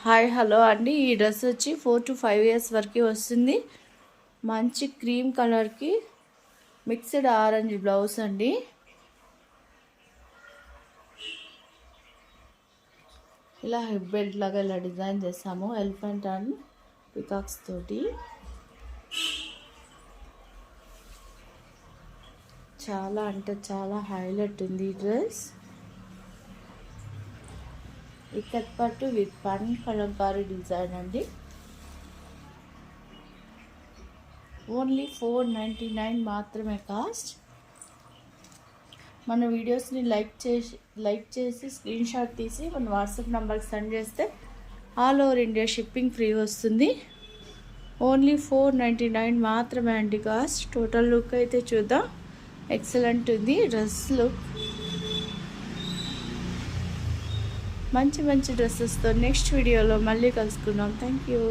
Hi hello అండి. ఈ dress వచ్చి 4 to 5 ఇయర్స్ వరకు వస్తుంది. మంచి క్రీమ్ కలర్కి మిక్స్డ్ ఆరెంజ్ బ్లౌజ్ అండి. ఇలా హెడ్ బెల్ట్ లాగా ఇలా డిజైన్ చేసాము ఎలిఫెంట్ అండ్ పికాక్స్ తోటి. చాలా అంటే చాలా హైలైట్ ఉంది ఈ డ్రెస్. ఇక్కత్ పట్టు విత్ పన్ కలంకారీ డిజైన్ అండి. ఓన్లీ 499 మాత్రమే కాస్ట్. మన వీడియోస్ని లైక్ చేసి స్క్రీన్ షాట్ తీసి మన వాట్సాప్ నెంబర్కి సెండ్ చేస్తే all over India shipping free వస్తుంది. ఓన్లీ 499 మాత్రమే అండి కాస్ట్. టోటల్ లుక్ అయితే చూద్దాం. ఎక్సలెంట్ ఉంది డ్రెస్ లుక్. మంచి డ్రెస్సెస్తో నెక్స్ట్ వీడియోలో మళ్ళీ కలుసుకుందాం. Thank you.